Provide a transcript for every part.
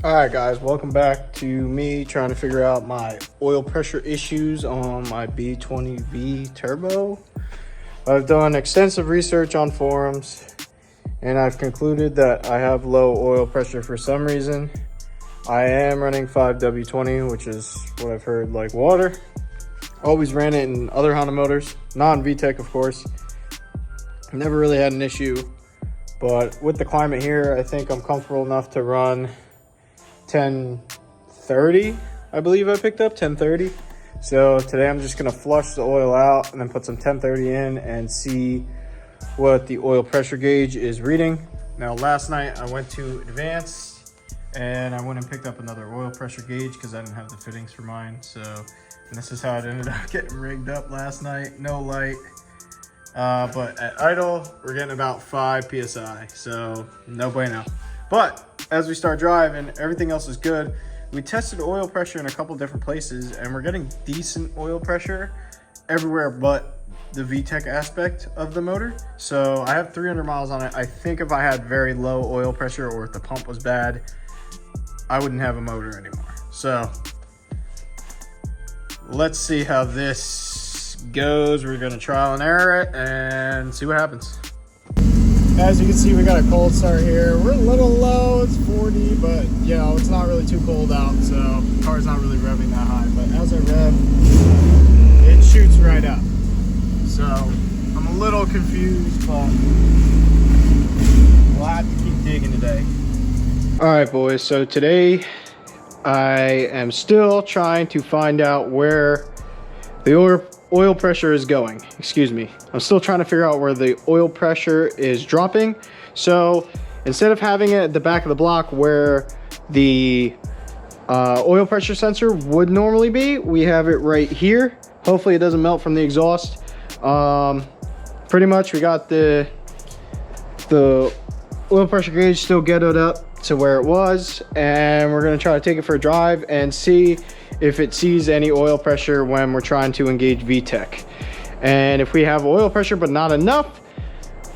All right guys, welcome back to me trying to figure out my oil pressure issues on my B20v turbo. I've done extensive research on forums and I've concluded that I have low oil pressure for some reason. I am running 5W20, which is what I've heard like water. Always ran it in other Honda motors, non-Vtec of course. Never really had an issue, but with the climate here, I think I'm comfortable enough to run 1030, I believe I picked up 1030. So today I'm just gonna flush the oil out and then put some 1030 in and see what the oil pressure gauge is reading. Now last night I went to Advanced and I went and picked up another oil pressure gauge because I didn't have the fittings for mine. So, and this is how it ended up getting rigged up last night. No light, but at idle we're getting about 5 psi, so no bueno. But as we start driving, everything else is good. We tested oil pressure in a couple different places and we're getting decent oil pressure everywhere but the VTEC aspect of the motor. So I have 300 miles on it. I think if I had very low oil pressure or if the pump was bad, I wouldn't have a motor anymore. So let's see how this goes. We're gonna trial and error it and see what happens. As you can see, we got a cold start here. We're a little low, it's 40, but you know, it's not really too cold out, so the car's not really revving that high. But as I rev, it shoots right up. So I'm a little confused, but we'll have to keep digging today. All right, boys, so today I am still trying to find out where the oil pressure is going. Excuse me. I'm still trying to figure out where the oil pressure is dropping. So instead of having it at the back of the block where the oil pressure sensor would normally be, we have it right here. Hopefully it doesn't melt from the exhaust. Pretty much we got the oil pressure gauge still ghettoed up to where it was, and we're going to try to take it for a drive and see if it sees any oil pressure when we're trying to engage VTEC. And if we have oil pressure but not enough,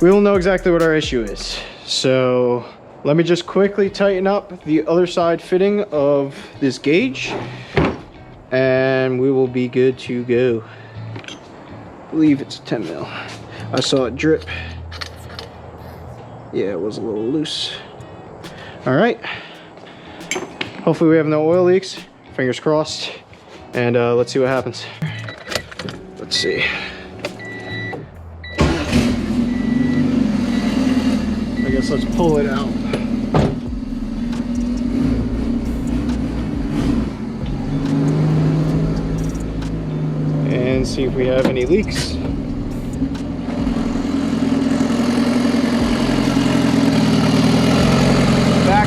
we will know exactly what our issue is. So let me just quickly tighten up the other side fitting of this gauge and we will be good to go. I believe it's 10 mil. I saw it drip. Yeah, it was a little loose. All right, hopefully we have no oil leaks, fingers crossed, and let's see what happens. Let's see. I guess let's pull it out. And see if we have any leaks.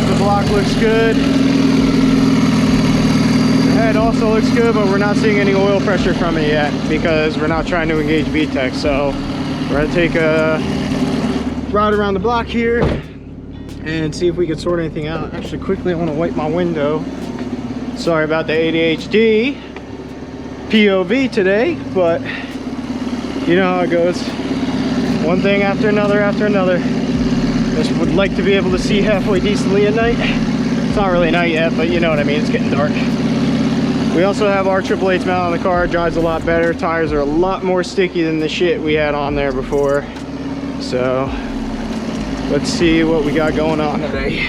The block looks good. The head also looks good, but we're not seeing any oil pressure from it yet because we're not trying to engage VTEC. So we're gonna take a ride around the block here and see if we can sort anything out. Actually, quickly, I want to wipe my window. Sorry about the ADHD POV today, but you know how it goes. One thing after another after another. Just would like to be able to see halfway decently at night. It's not really night yet, but you know what I mean, it's getting dark. We also have our Triple H mount on the car. It drives a lot better. Tires are a lot more sticky than the shit we had on there before. So let's see what we got going on today.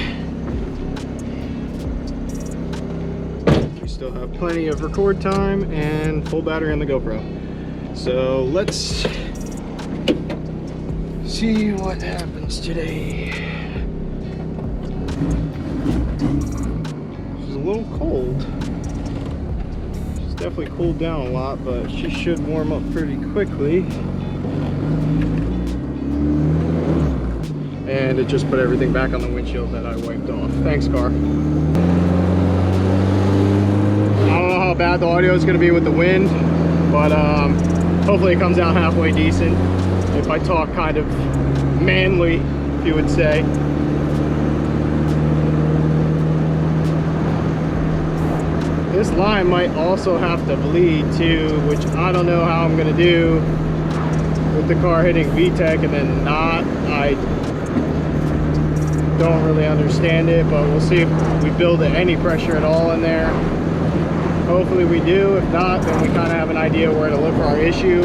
We still have plenty of record time and full battery on the GoPro. So let's see what happens today. She's a little cold. She's definitely cooled down a lot, but she should warm up pretty quickly. And it just put everything back on the windshield that I wiped off. Thanks, car. I don't know how bad the audio is going to be with the wind, but hopefully it comes out halfway decent. If I talk kind of manly, if you would say. This line might also have to bleed too, which I don't know how I'm gonna do with the car hitting VTEC and then not. Don't really understand it, but we'll see if we build any pressure at all in there. Hopefully we do. If not, then we kind of have an idea where to look for our issue.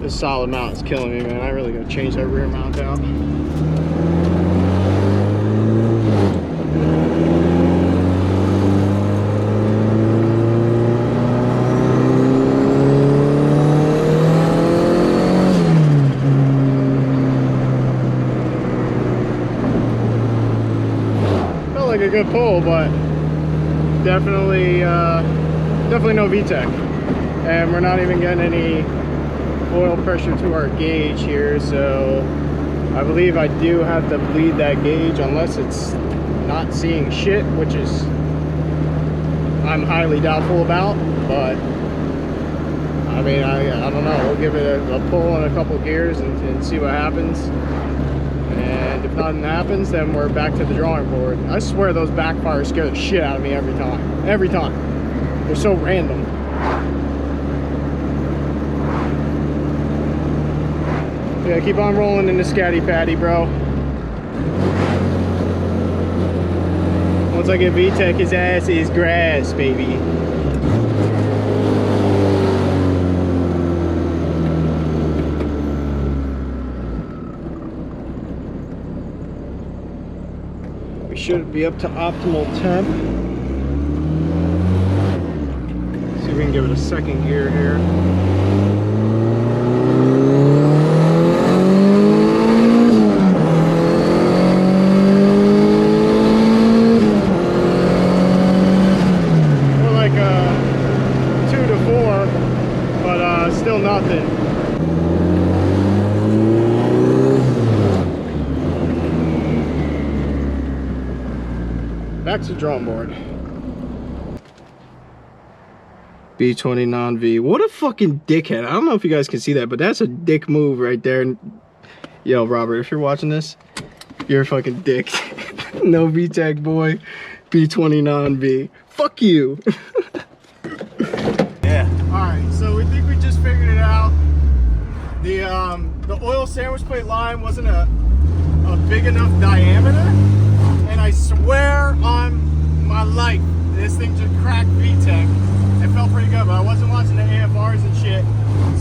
This solid mount is killing me, man. I really gotta change that rear mount out. A good pull, but definitely no VTEC, and we're not even getting any oil pressure to our gauge here, so I believe I do have to bleed that gauge unless it's not seeing shit, which is I'm highly doubtful about. But I mean, I don't know, we'll give it a pull in a couple gears and see what happens. And if nothing happens, then we're back to the drawing board. I swear those backfires scare the shit out of me every time. Every time. They're so random. Yeah, keep on rolling in the scatty patty, bro. Once I get VTEC, his ass is grass, baby. Should be up to optimal temp. See if we can give it a second gear here. More like a 2 to 4, but still nothing. Back to the drawing board. B20 non-V. What a fucking dickhead. I don't know if you guys can see that, but that's a dick move right there. Yo, Robert, if you're watching this, you're a fucking dick. No VTEC, boy. B20 non-V. Fuck you. Yeah. Alright, so we think we just figured it out. The oil sandwich plate line wasn't a big enough diameter. And I swear on my life, this thing just cracked VTEC. It felt pretty good, but I wasn't watching the AFRs and shit.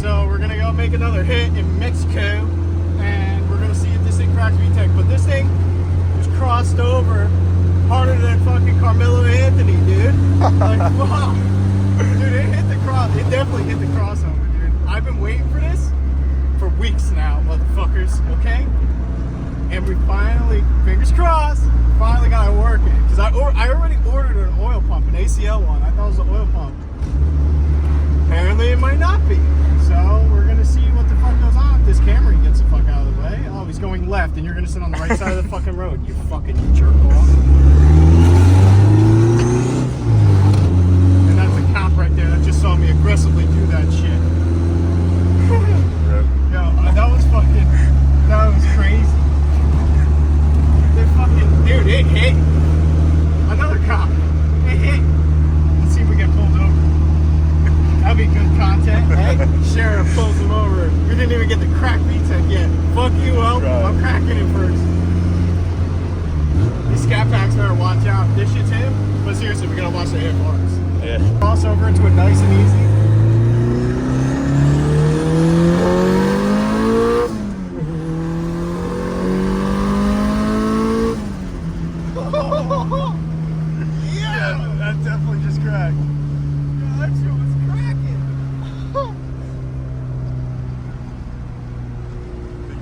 So we're gonna go make another hit in Mexico, and we're gonna see if this thing cracks VTEC. But this thing was crossed over harder than fucking Carmelo Anthony, dude. Like, fuck. Dude, it hit the cross. It definitely hit the crossover, dude. I've been waiting for this for weeks now, motherfuckers, okay? And we finally, fingers crossed, finally got it working. Because I already ordered an oil pump, an ACL one. I thought it was an oil pump. Apparently it might not be. So we're going to see what the fuck goes on if this Camry gets the fuck out of the way. Oh, he's going left and you're going to sit on the right side of the fucking road, you fucking jerk off. And that's a cop right there that just saw me aggressively do that shit. Yo, that was fucking, that was crazy. Dude, it hit. Another cop. It hit. Let's see if we get pulled over. That'd be good content, hey? Sheriff pulls him over. We didn't even get the crack VTEC yet. Fuck you, I'm cracking it first. These scat packs better watch out. This shit's him, but seriously, we gotta watch the AFRs. Yeah. Cross over into it nice and easy.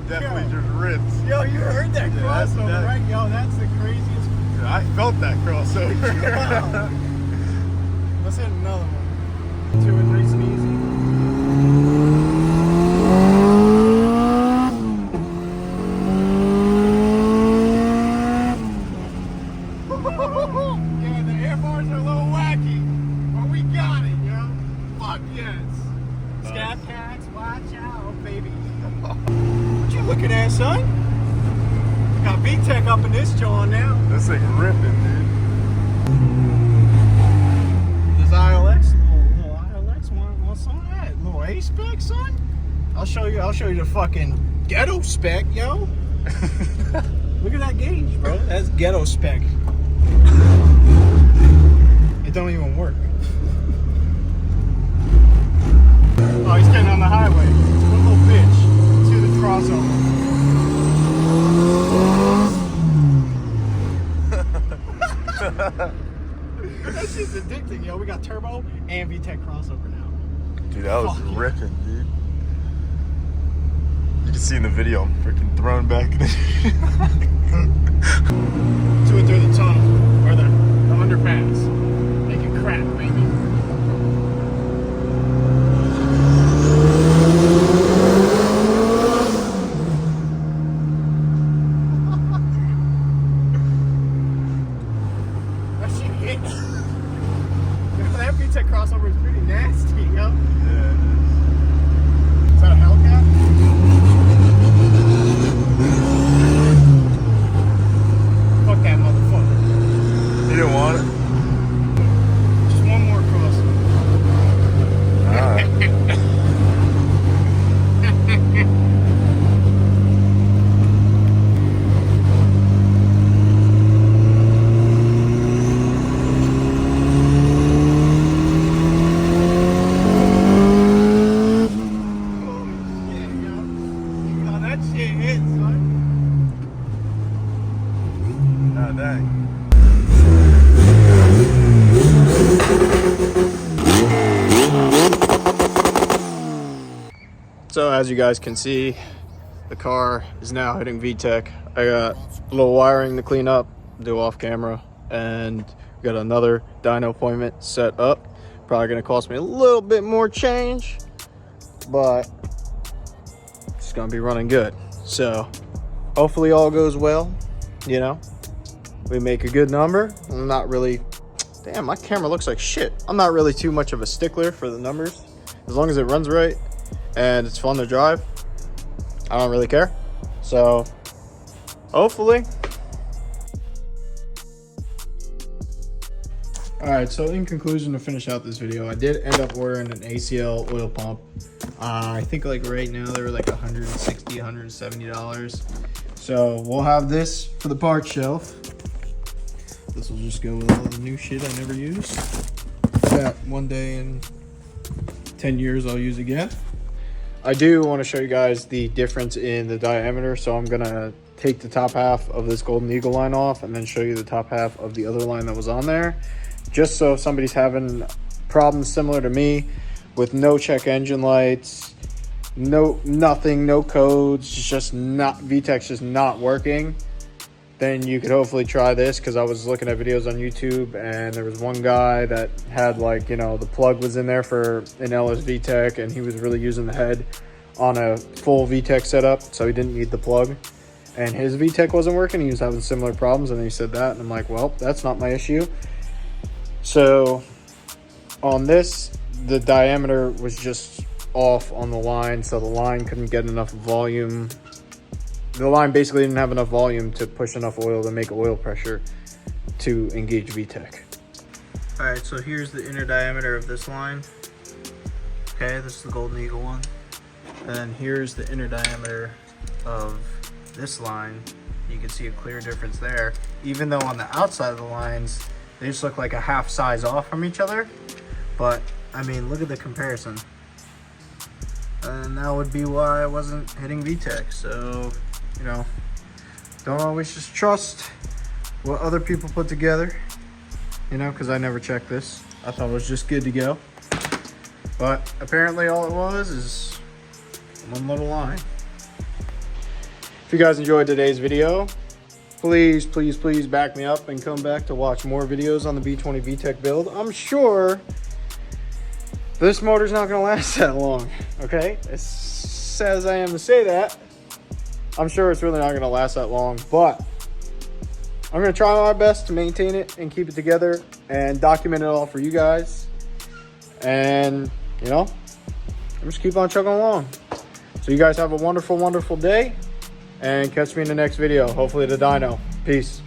Definitely just rips. Yo, you heard that crossover, right? Yo, that's the craziest. I felt that crossover. Yeah. Let's hit another one. Do it nice and easy. Yeah, the air bars are a little wacky, but we got it, yo. Fuck yes. Scat cats, watch out, baby. What you looking at, son? Got VTEC up in this jaw now. This thing ripping, dude. This ILX, little ILX one What's on that? Little A spec, son? I'll show you the fucking ghetto spec, yo. Look at that gauge, bro. That's ghetto spec. It don't even work. Oh, he's getting on the highway. What little bitch. To the crossover. That shit's addicting, yo. We got turbo and VTEC crossover now. Dude, that was Fuck yeah. ripping, dude. You can see in the video, I'm freaking thrown back. To and through the tunnel, or the underpass. Making crap, baby. That shit hits. That VTEC crossover is pretty nasty, yo. Yeah, Is that a Hellcat? Fuck that motherfucker. you didn't want it? Just one more crossover. Alright. Dang. So as you guys can see, the car is now hitting VTEC. I got a little wiring to clean up, do off camera, and got another dyno appointment set up. Probably gonna cost me a little bit more change, but it's gonna be running good. So hopefully all goes well, you know. We make a good number. I'm not really, damn, my camera looks like shit. I'm not really too much of a stickler for the numbers. As long as it runs right and it's fun to drive, I don't really care. So hopefully. All right, so in conclusion, to finish out this video, I did end up ordering an ACL oil pump. I think like right now they were like $160, $170. So we'll have this for the parts shelf. This will just go with all the new shit I never use. That one day in 10 years I'll use again. I do want to show you guys the difference in the diameter. So I'm gonna take the top half of this Golden Eagle line off and then show you the top half of the other line that was on there. Just so if somebody's having problems similar to me with no check engine lights, nothing, no codes, just not, VTEC's just not working, then you could hopefully try this. Because I was looking at videos on YouTube and there was one guy that had, like, you know, the plug was in there for an LS VTEC and he was really using the head on a full VTEC setup, so he didn't need the plug, and his VTEC wasn't working. He was having similar problems, and he said that, and I'm like, well, that's not my issue. So on this, the diameter was just off on the line, so the line couldn't get enough volume. The line basically didn't have enough volume to push enough oil to make oil pressure to engage VTEC. All right, so here's the inner diameter of this line. Okay, this is the Golden Eagle one. And here's the inner diameter of this line. You can see a clear difference there. Even though on the outside of the lines, they just look like a half size off from each other. But, I mean, look at the comparison. And that would be why I wasn't hitting VTEC. So, you know, don't always just trust what other people put together, you know, because I never checked this. I thought it was just good to go. But apparently all it was is one little line. If you guys enjoyed today's video, please, please, please back me up and come back to watch more videos on the B20 VTEC build. I'm sure this motor's not going to last that long, okay? As sad as I am to say that, I'm sure it's really not going to last that long, but I'm going to try my best to maintain it and keep it together and document it all for you guys. And, you know, I'm just keep on chugging along. So you guys have a wonderful, wonderful day, and catch me in the next video, hopefully the dyno. Peace.